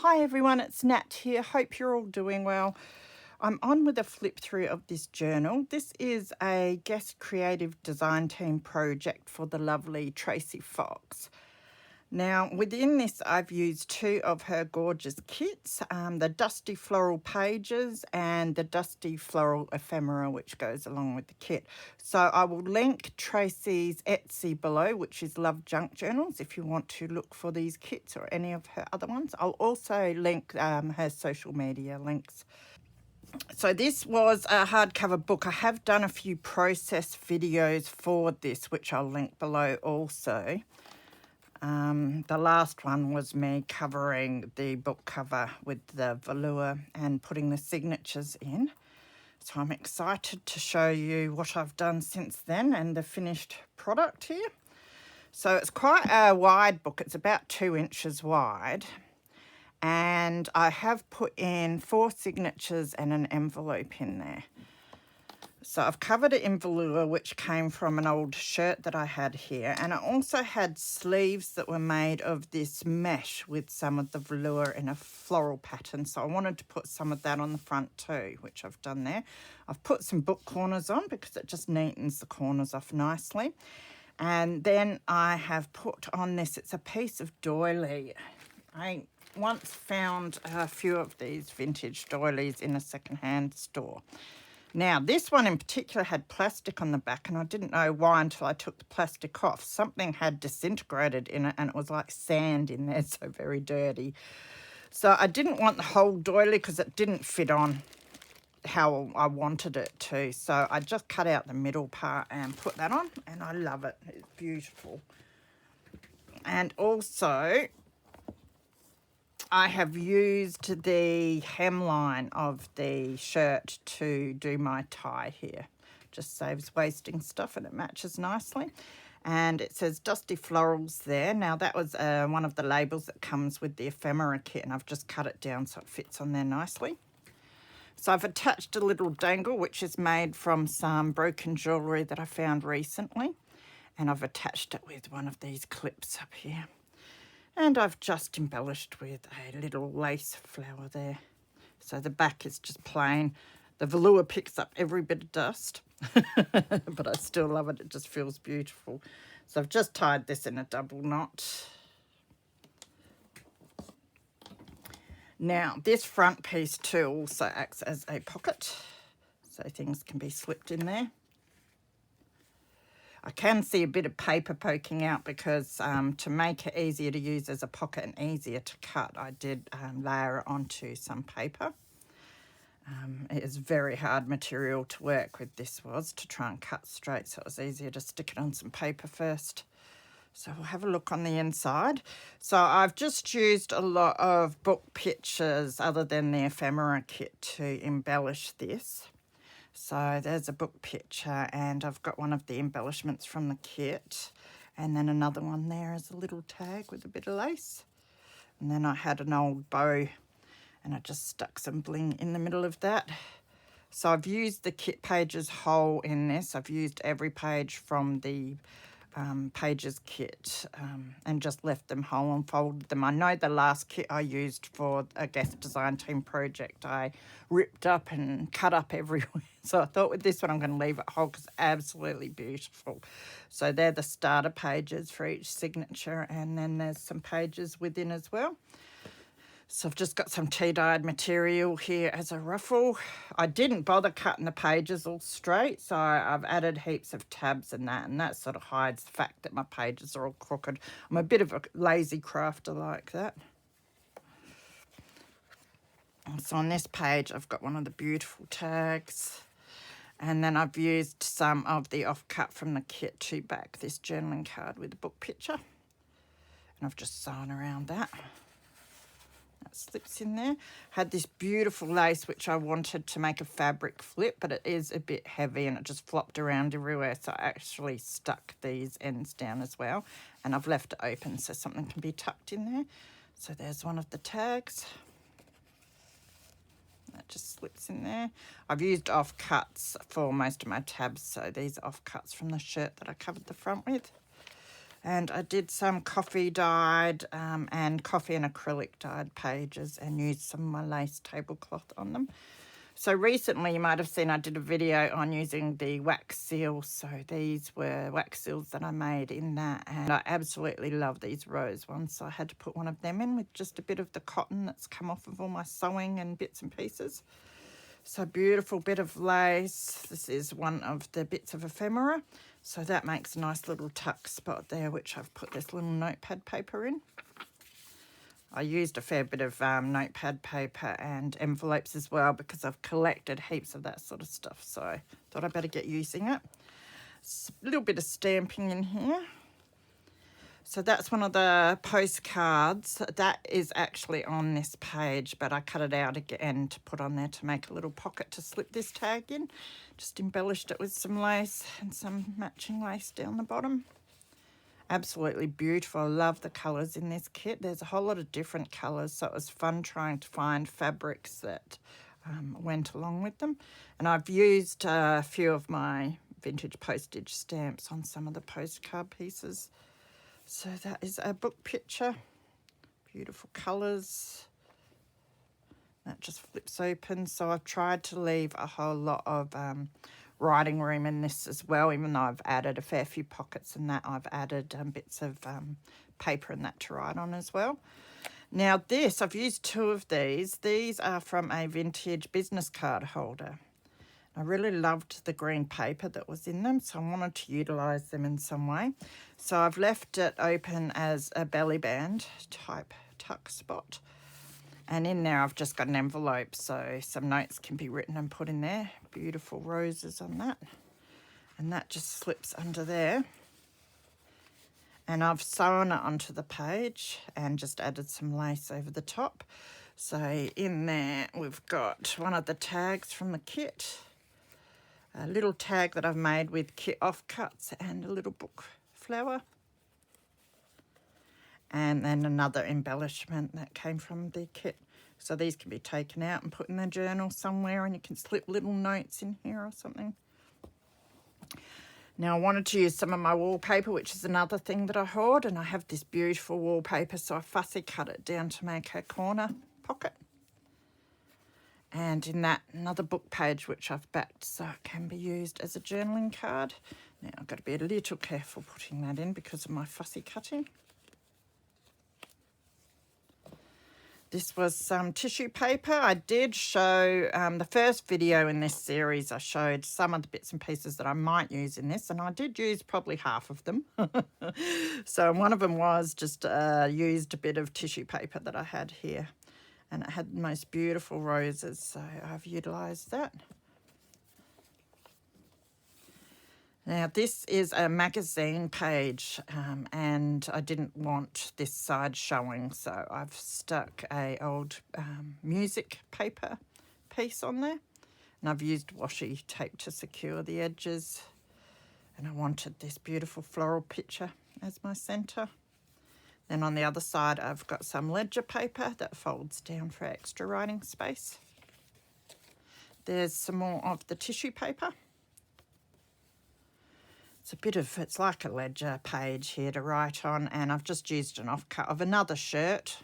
Hi everyone, it's Nat here. Hope you're all doing well. I'm on with a flip through of this journal. This is a guest creative design team project for the lovely Tracie Fox. Now within this I've used two of her gorgeous kits, the Dusty Floral pages and the Dusty Floral ephemera, which goes along with the kit. So I will link Tracie's Etsy below, which is Love Junk Journals, if you want to look for these kits or any of her other ones. I'll also link her social media links. So this was a hardcover book. I have done a few process videos for this, which I'll link below also. The last one was me covering the book cover with the velour and putting the signatures in. So I'm excited to show you what I've done since then and the finished product here. So it's quite a wide book. It's about 2 inches wide. And I have put in 4 signatures and an envelope in there. So I've covered it in velour, which came from an old shirt that I had here. And I also had sleeves that were made of this mesh with some of the velour in a floral pattern. So I wanted to put some of that on the front too, which I've done there. I've put some book corners on because it just neatens the corners off nicely. And then I have put on this, it's a piece of doily. I once found a few of these vintage doilies in a secondhand store. Now, this one in particular had plastic on the back, and I didn't know why until I took the plastic off. Something had disintegrated in it, and it was like sand in there, so very dirty. So I didn't want the whole doily because it didn't fit on how I wanted it to. So I just cut out the middle part and put that on, and I love it. It's beautiful. And also, I have used the hemline of the shirt to do my tie here. Just saves wasting stuff and it matches nicely. And it says Dusty Florals there. Now that was one of the labels that comes with the ephemera kit, and I've just cut it down so it fits on there nicely. So I've attached a little dangle which is made from some broken jewellery that I found recently. And I've attached it with one of these clips up here. And I've just embellished with a little lace flower there. So the back is just plain. The velour picks up every bit of dust, but I still love it. It just feels beautiful. So I've just tied this in a double knot. Now, this front piece too also acts as a pocket, so things can be slipped in there. I can see a bit of paper poking out because to make it easier to use as a pocket and easier to cut, I did layer it onto some paper. It is very hard material to work with, this was, to try and cut straight, so it was easier to stick it on some paper first. So we'll have a look on the inside. So I've just used a lot of book pictures other than the ephemera kit to embellish this. So there's a book picture, and I've got one of the embellishments from the kit, and then another one there is a little tag with a bit of lace. And then I had an old bow, and I just stuck some bling in the middle of that. So I've used the kit pages whole in this. I've used every page from the pages kit and just left them whole and folded them. I know the last kit I used for a guest design team project I ripped up and cut up everywhere. So I thought with this one I'm going to leave it whole because it's absolutely beautiful. So they're the starter pages for each signature, and then there's some pages within as well. So I've just got some tea-dyed material here as a ruffle. I didn't bother cutting the pages all straight, so I've added heaps of tabs and that sort of hides the fact that my pages are all crooked. I'm a bit of a lazy crafter like that. So on this page, I've got one of the beautiful tags. And then I've used some of the offcut from the kit to back this journaling card with a book picture. And I've just sewn around that. That slips in there. Had this beautiful lace which I wanted to make a fabric flip, but it is a bit heavy and it just flopped around everywhere, so I actually stuck these ends down as well, and I've left it open so something can be tucked in there. So there's one of the tags. That just slips in there. I've used offcuts for most of my tabs, so these are offcuts from the shirt that I covered the front with. And I did some coffee dyed and coffee and acrylic dyed pages and used some of my lace tablecloth on them. So recently you might have seen I did a video on using the wax seals. So these were wax seals that I made in that, and I absolutely love these rose ones. So I had to put one of them in with just a bit of the cotton that's come off of all my sewing and bits and pieces. So beautiful bit of lace. This is one of the bits of ephemera. So that makes a nice little tuck spot there, which I've put this little notepad paper in. I used a fair bit of notepad paper and envelopes as well because I've collected heaps of that sort of stuff. So I thought I'd better get using it. A little bit of stamping in here. So that's one of the postcards. That is actually on this page, but I cut it out again to put on there to make a little pocket to slip this tag in. Just embellished it with some lace and some matching lace down the bottom. Absolutely beautiful. I love the colours in this kit. There's a whole lot of different colours, so it was fun trying to find fabrics that went along with them. And I've used a few of my vintage postage stamps on some of the postcard pieces. So that is a book picture. Beautiful colours. That just flips open. So I've tried to leave a whole lot of writing room in this as well, even though I've added a fair few pockets and that I've added bits of paper and that to write on as well. Now this, I've used two of these. These are from a vintage business card holder. I really loved the green paper that was in them, so I wanted to utilise them in some way. So I've left it open as a belly band type tuck spot. And in there I've just got an envelope, so some notes can be written and put in there. Beautiful roses on that. And that just slips under there. And I've sewn it onto the page and just added some lace over the top. So in there we've got one of the tags from the kit. A little tag that I've made with kit offcuts and a little book flower. And then another embellishment that came from the kit. So these can be taken out and put in the journal somewhere, and you can slip little notes in here or something. Now I wanted to use some of my wallpaper, which is another thing that I hoard, and I have this beautiful wallpaper, so I fussy cut it down to make a corner pocket. And in that, another book page which I've backed so it can be used as a journaling card. Now I've got to be a little careful putting that in because of my fussy cutting. This was some tissue paper. I did show the first video in this series. I showed some of the bits and pieces that I might use in this, and I did use probably half of them. So one of them was just used a bit of tissue paper that I had here, and it had the most beautiful roses, so I've utilised that. Now this is a magazine page, and I didn't want this side showing, so I've stuck a old music paper piece on there, and I've used washi tape to secure the edges, and I wanted this beautiful floral picture as my centre. Then on the other side I've got some ledger paper that folds down for extra writing space. There's some more of the tissue paper. It's like a ledger page here to write on, and I've just used an offcut of another shirt.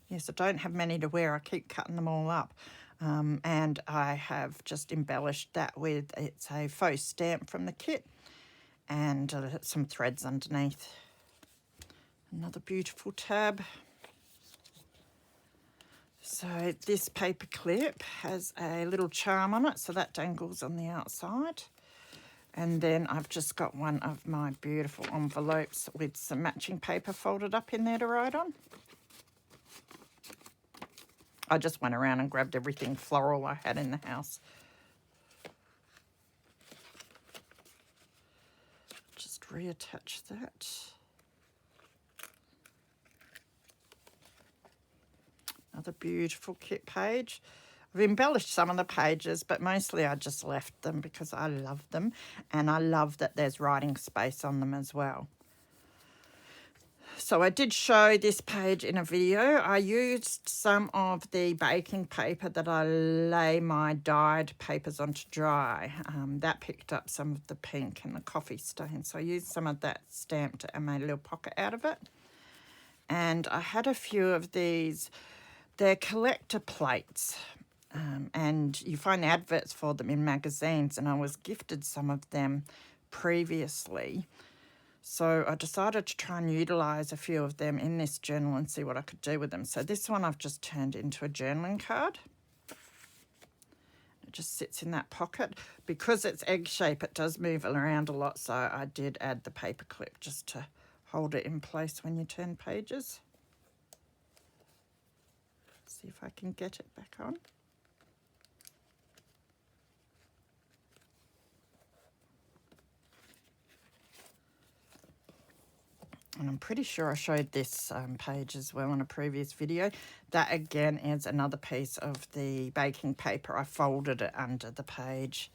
Yes, I don't have many to wear. I keep cutting them all up. And I have just embellished that with, it's a faux stamp from the kit, and some threads underneath. Another beautiful tab. So this paper clip has a little charm on it, so that dangles on the outside. And then I've just got one of my beautiful envelopes with some matching paper folded up in there to write on. I just went around and grabbed everything floral I had in the house. Just reattach that. Another beautiful kit page. I've embellished some of the pages, but mostly I just left them because I love them, and I love that there's writing space on them as well. So I did show this page in a video. I used some of the baking paper that I lay my dyed papers on to dry. That picked up some of the pink and the coffee stain. So I used some of that stamped and made a little pocket out of it. And I had a few of these. They're collector plates. And you find the adverts for them in magazines, and I was gifted some of them previously. So I decided to try and utilise a few of them in this journal and see what I could do with them. So this one I've just turned into a journaling card. It just sits in that pocket. Because it's egg shape, it does move around a lot, so I did add the paper clip just to hold it in place when you turn pages. See if I can get it back on. And I'm pretty sure I showed this page as well in a previous video. That again is another piece of the baking paper. I folded it under the page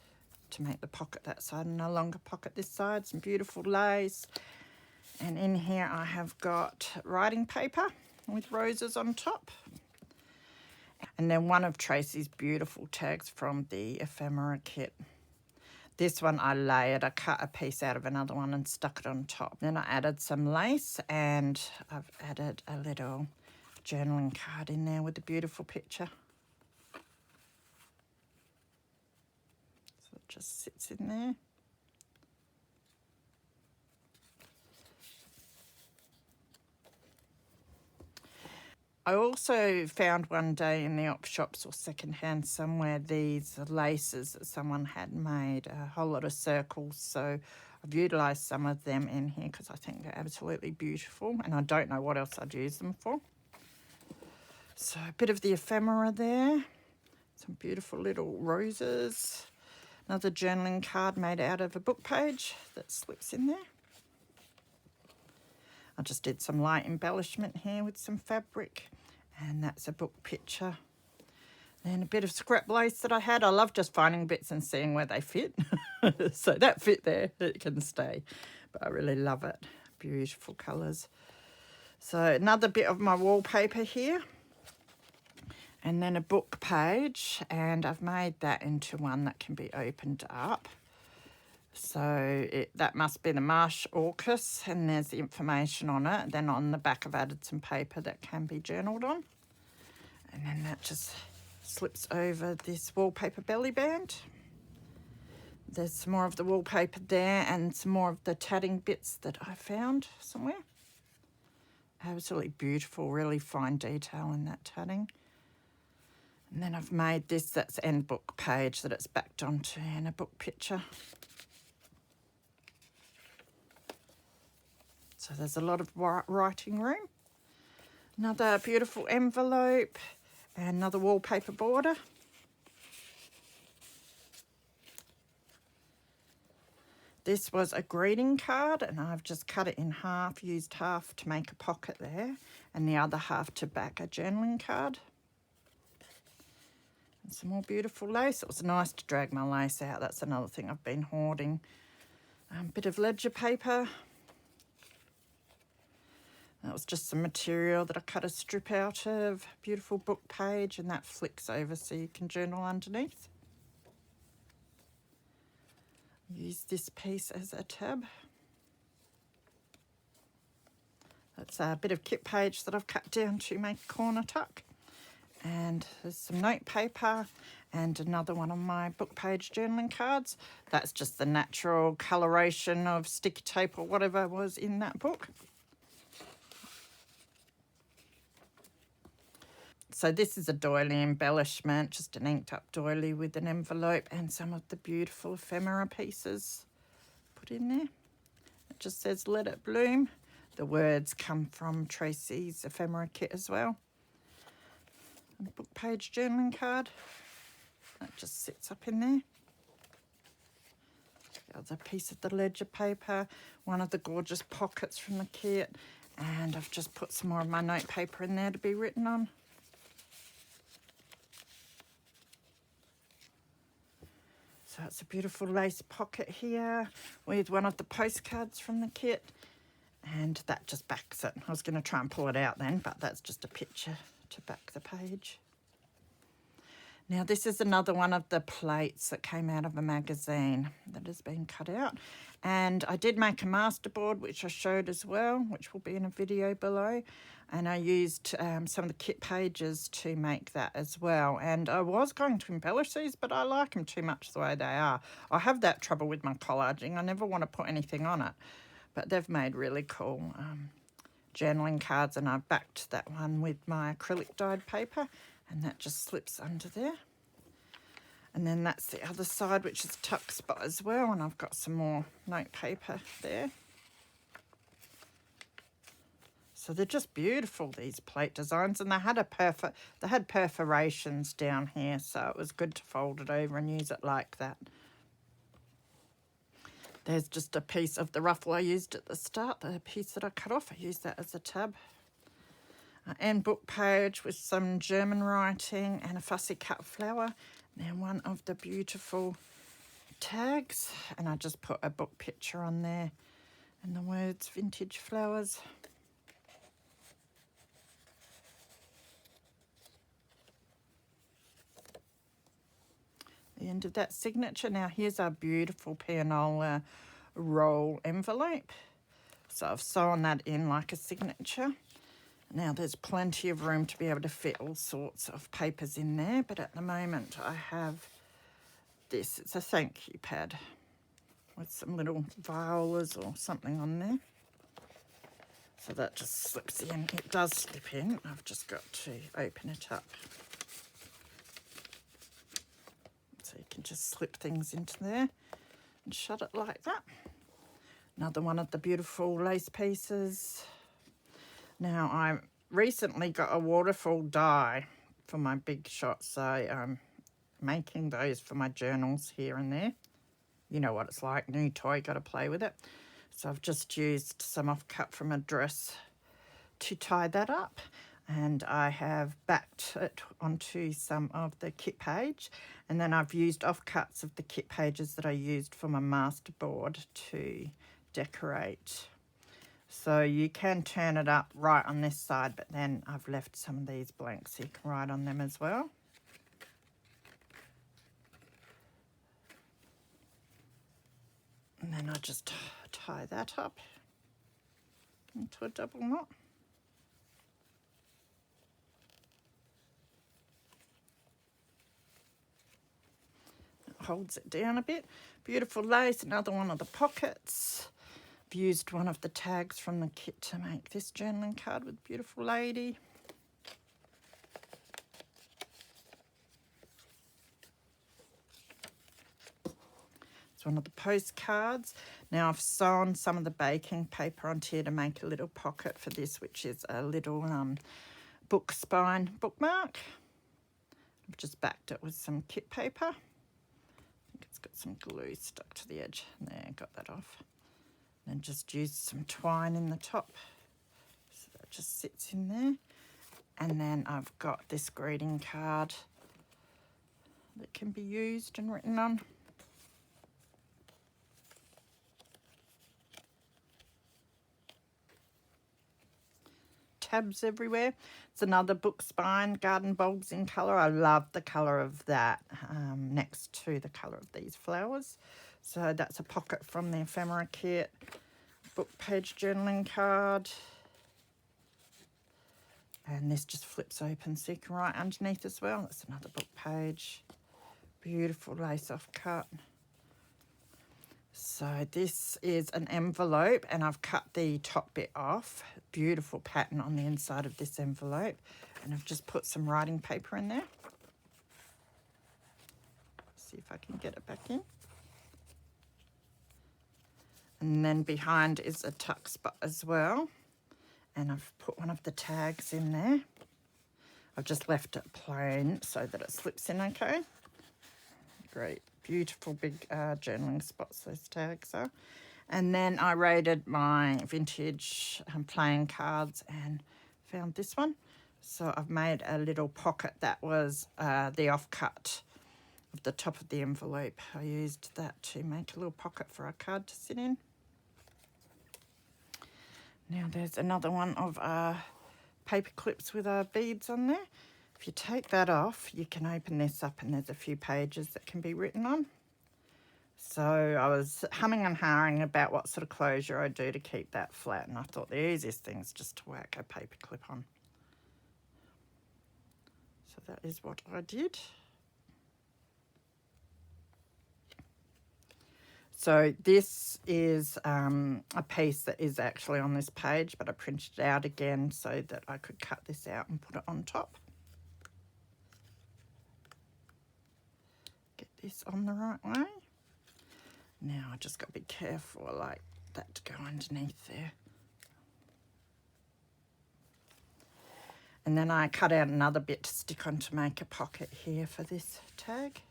to make the pocket that side and a longer pocket this side. Some beautiful lace. And in here I have got writing paper with roses on top. And then one of Tracie's beautiful tags from the ephemera kit. This one I layered. I cut a piece out of another one and stuck it on top. Then I added some lace, and I've added a little journaling card in there with a beautiful picture. So it just sits in there. I also found one day in the op shops or secondhand somewhere these laces that someone had made, a whole lot of circles. So I've utilised some of them in here because I think they're absolutely beautiful, and I don't know what else I'd use them for. So a bit of the ephemera there, some beautiful little roses, another journaling card made out of a book page that slips in there. I just did some light embellishment here with some fabric, and that's a book picture. And a bit of scrap lace that I had. I love just finding bits and seeing where they fit. So that fit there, it can stay. But I really love it. Beautiful colours. So another bit of my wallpaper here. And then a book page, and I've made that into one that can be opened up. So that must be the Marsh Orchis, and there's the information on it. Then on the back I've added some paper that can be journaled on. And then that just slips over this wallpaper belly band. There's some more of the wallpaper there and some more of the tatting bits that I found somewhere. Absolutely beautiful, really fine detail in that tatting. And then I've made this, that's end book page that it's backed onto in a book picture. So there's a lot of writing room. Another beautiful envelope and another wallpaper border. This was a greeting card, and I've just cut it in half, used half to make a pocket there and the other half to back a journaling card. And some more beautiful lace. It was nice to drag my lace out. That's another thing I've been hoarding. Bit of ledger paper. That was just some material that I cut a strip out of. Beautiful book page, and that flicks over so you can journal underneath. Use this piece as a tab. That's a bit of kit page that I've cut down to make a corner tuck. And there's some note paper and another one of my book page journaling cards. That's just the natural coloration of sticky tape or whatever was in that book. So this is a doily embellishment, just an inked up doily with an envelope and some of the beautiful ephemera pieces put in there. It just says "Let It Bloom." The words come from Tracie's ephemera kit as well. A book page journaling card. That just sits up in there. The other piece of the ledger paper, one of the gorgeous pockets from the kit, and I've just put some more of my note paper in there to be written on. So it's a beautiful lace pocket here with one of the postcards from the kit. And that just backs it. I was going to try and pull it out then, but that's just a picture to back the page. Now this is another one of the plates that came out of a magazine that has been cut out. And I did make a masterboard, which I showed as well, which will be in a video below. And I used some of the kit pages to make that as well. And I was going to embellish these, but I like them too much the way they are. I have that trouble with my collaging. I never want to put anything on it. But they've made really cool journaling cards, and I've backed that one with my acrylic dyed paper, and that just slips under there. And then that's the other side, which is tuck spot as well, and I've got some more note paper there. So they're just beautiful, these plate designs, and they had perforations down here, so it was good to fold it over and use it like that. There's just a piece of the ruffle I used at the start, the piece that I cut off. I used that as a tab. And book page with some German writing and a fussy cut flower. Then one of the beautiful tags, and I just put a book picture on there and the words vintage flowers. The end of that signature. Now here's our beautiful pianola roll envelope. So I've sewn that in like a signature. Now there's plenty of room to be able to fit all sorts of papers in there, but at the moment I have this. It's a thank you pad with some little violas or something on there. So that just slips in. It does slip in. I've just got to open it up. So you can just slip things into there and shut it like that. Another one of the beautiful lace pieces. Now I recently got a waterfall die for my big shots, so I'm making those for my journals here and there. You know what it's like, new toy, got to play with it. So I've just used some offcut from a dress to tie that up, and I have backed it onto some of the kit page, and then I've used offcuts of the kit pages that I used for my masterboard to decorate. So you can turn it up right on this side, but then I've left some of these blanks so you can write on them as well. And then I just tie that up into a double knot. It holds it down a bit. Beautiful lace, another one of the pockets. I've used one of the tags from the kit to make this journaling card with beautiful lady. It's one of the postcards. Now I've sewn some of the baking paper onto here to make a little pocket for this, which is a little book spine bookmark. I've just backed it with some kit paper. I think it's got some glue stuck to the edge. There, got that off. And just used some twine in the top. So that just sits in there. And then I've got this greeting card that can be used and written on. Tabs everywhere. It's another book spine, garden bulbs in colour. I love the colour of that next to the colour of these flowers. So that's a pocket from the ephemera kit. Book page journaling card. And this just flips open so you can write underneath as well. That's another book page. Beautiful lace off cut. So this is an envelope, and I've cut the top bit off. Beautiful pattern on the inside of this envelope. And I've just put some writing paper in there. See if I can get it back in. And then behind is a tuck spot as well. And I've put one of the tags in there. I've just left it plain so that it slips in okay. Great, beautiful big journaling spots those tags are. And then I raided my vintage playing cards and found this one. So I've made a little pocket that was the offcut of the top of the envelope. I used that to make a little pocket for a card to sit in. Now there's another one of our paper clips with our beads on there. If you take that off, you can open this up and there's a few pages that can be written on. So I was humming and hawing about what sort of closure I do to keep that flat, and I thought the easiest thing is just to whack a paper clip on. So that is what I did. So this is a piece that is actually on this page, but I printed it out again so that I could cut this out and put it on top. Get this on the right way. Now I just got to be careful, like that to go underneath there. And then I cut out another bit to stick on to make a pocket here for this tag.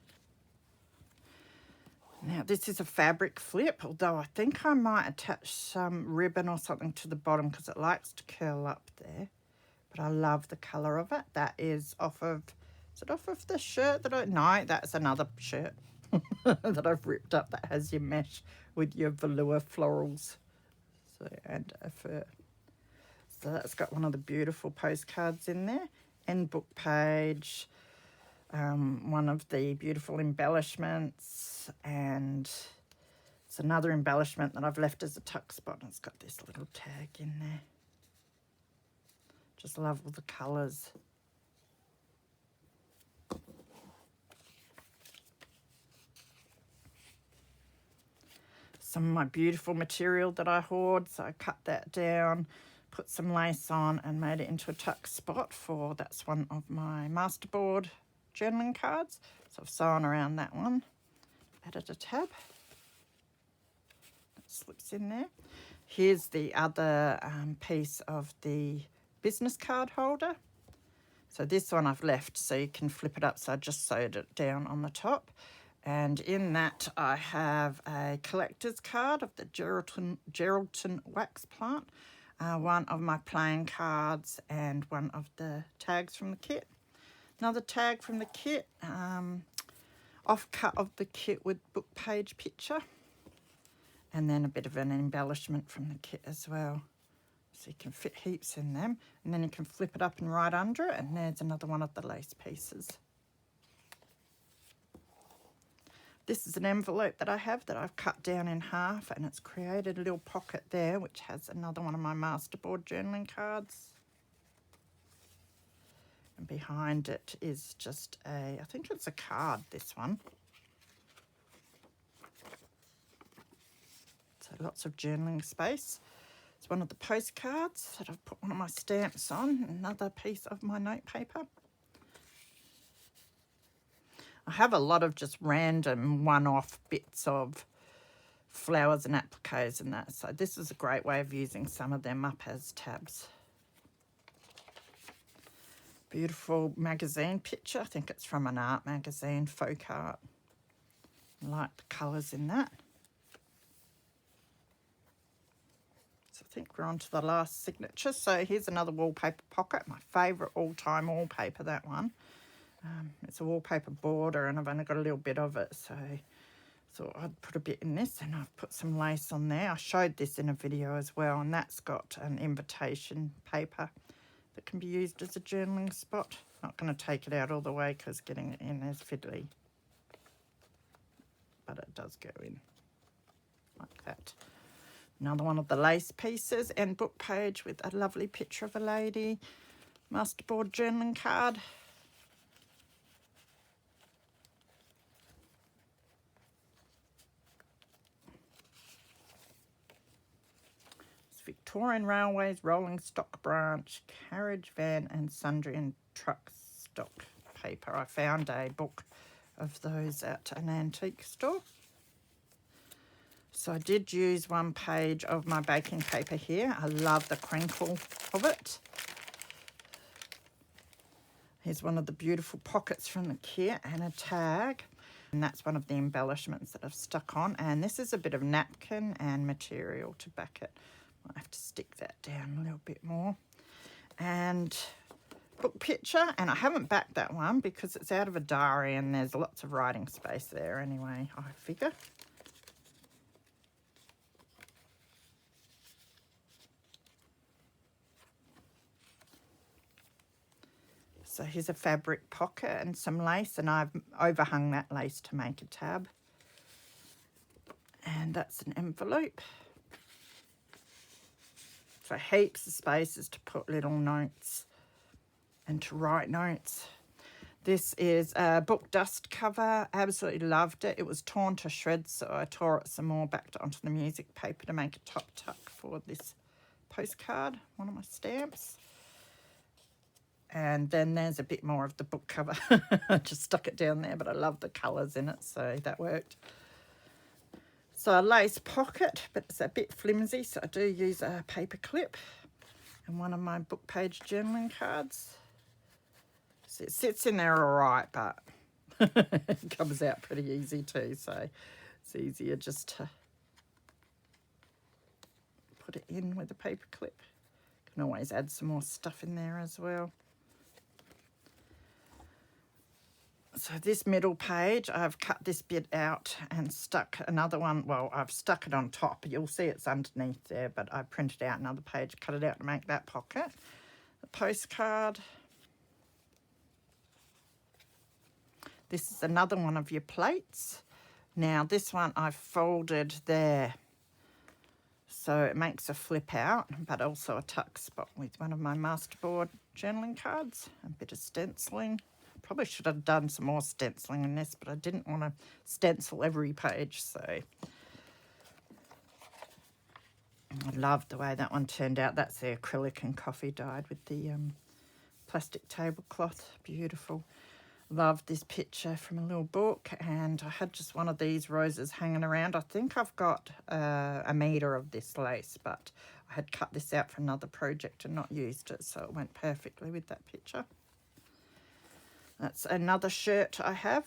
Now this is a fabric flip, although I think I might attach some ribbon or something to the bottom because it likes to curl up there. But I love the colour of it. That is off of, is it off of the shirt that no, that's another shirt that I've ripped up that has your mesh with your velour florals. So, and a fur. So that's got one of the beautiful postcards in there. End book page. One of the beautiful embellishments, and it's another embellishment that I've left as a tuck spot, and it's got this little tag in there. Just love all the colours. Some of my beautiful material that I hoard, so I cut that down, put some lace on and made it into a tuck spot for, that's one of my masterboard journaling cards. So I've sewn around that one, added a tab, that slips in there. Here's the other piece of the business card holder. So this one I've left so you can flip it up, so I just sewed it down on the top. And in that I have a collector's card of the Geraldton wax plant, one of my playing cards and one of the tags from the kit. Another tag from the kit, off-cut of the kit with book page picture, and then a bit of an embellishment from the kit as well. So you can fit heaps in them, and then you can flip it up and right under it, and there's another one of the lace pieces. This is an envelope that I have that I've cut down in half, and it's created a little pocket there, which has another one of my masterboard journaling cards. And behind it is just I think it's a card, this one. So lots of journaling space. It's one of the postcards that I've put one of my stamps on, another piece of my note paper. I have a lot of just random one-off bits of flowers and appliques and that, so this is a great way of using some of them up as tabs. Beautiful magazine picture. I think it's from an art magazine, folk art. I like the colours in that. So I think we're on to the last signature. So here's another wallpaper pocket, my favourite all-time wallpaper, that one. It's a wallpaper border and I've only got a little bit of it, so I thought I'd put a bit in this, and I've put some lace on there. I showed this in a video as well, and that's got an invitation paper that can be used as a journaling spot. Not going to take it out all the way because getting it in is fiddly, but it does go in like that. Another one of the lace pieces, and book page with a lovely picture of a lady, masterboard journaling card. Victorian Railways rolling stock branch, carriage van and sundry and truck stock paper. I found a book of those at an antique store. So I did use one page of my baking paper here. I love the crinkle of it. Here's one of the beautiful pockets from the kit and a tag. And that's one of the embellishments that I've stuck on. And this is a bit of napkin and material to back it. I have to stick that down a little bit more. And book picture, and I haven't backed that one because it's out of a diary and there's lots of writing space there anyway, I figure. So here's a fabric pocket and some lace, and I've overhung that lace to make a tab. And that's an envelope. So heaps of spaces to put little notes and to write notes. This is a book dust cover. Absolutely loved it. It was torn to shreds, so I tore it some more, backed it onto the music paper to make a top tuck for this postcard, one of my stamps. And then there's a bit more of the book cover. I just stuck it down there, but I love the colours in it, so that worked. So a lace pocket, but it's a bit flimsy, so I do use a paper clip. And one of my book page journaling cards. So it sits in there all right, but it comes out pretty easy too, so it's easier just to put it in with a paper clip. Can always add some more stuff in there as well. So this middle page, I've cut this bit out and stuck another one. Well, I've stuck it on top. You'll see it's underneath there, but I printed out another page, cut it out to make that pocket. The postcard. This is another one of your plates. Now, this one I've folded there, so it makes a flip out, but also a tuck spot with one of my masterboard journaling cards. A bit of stenciling. Probably should have done some more stenciling in this, but I didn't want to stencil every page, so I love the way that one turned out. That's the acrylic and coffee dyed with the plastic tablecloth. Beautiful. Love this picture from a little book, and I had just one of these roses hanging around. I think I've got a metre of this lace, but I had cut this out for another project and not used it, so it went perfectly with that picture. That's another shirt I have.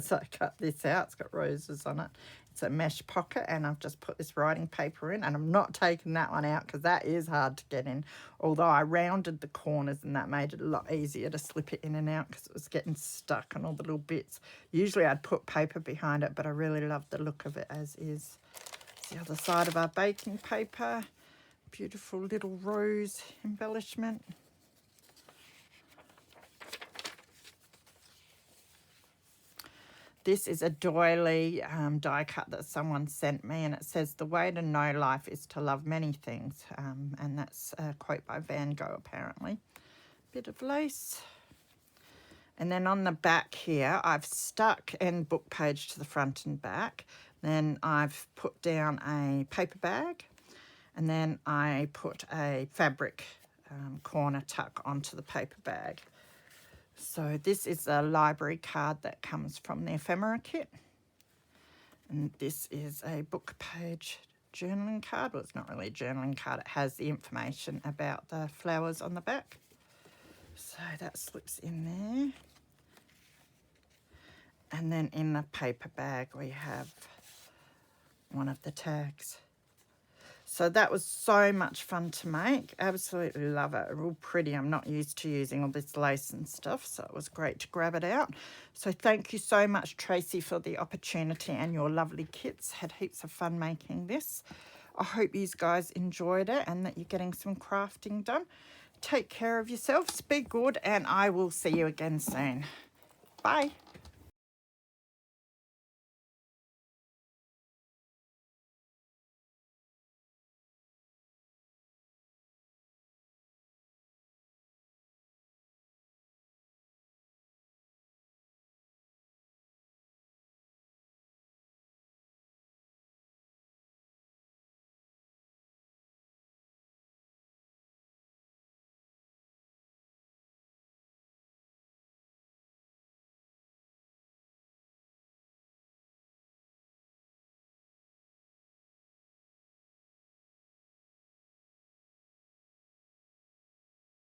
So I cut this out. It's got roses on it. It's a mesh pocket, and I've just put this writing paper in, and I'm not taking that one out because that is hard to get in. Although I rounded the corners, and that made it a lot easier to slip it in and out because it was getting stuck on all the little bits. Usually I'd put paper behind it, but I really love the look of it as is. It's the other side of our baking paper. Beautiful little rose embellishment. This is a doily die cut that someone sent me, and it says, "The way to know life is to love many things." And that's a quote by Van Gogh, apparently. Bit of lace. And then on the back here, I've stuck in book page to the front and back. Then I've put down a paper bag, and then I put a fabric corner tuck onto the paper bag. So this is a library card that comes from the ephemera kit. And this is a book page journaling card. Well, it's not really a journaling card. It has the information about the flowers on the back. So that slips in there. And then in the paper bag we have one of the tags. So that was so much fun to make. Absolutely love it. Real pretty. I'm not used to using all this lace and stuff, so it was great to grab it out. So thank you so much, Tracie, for the opportunity and your lovely kits. Had heaps of fun making this. I hope you guys enjoyed it and that you're getting some crafting done. Take care of yourselves. Be good, and I will see you again soon. Bye.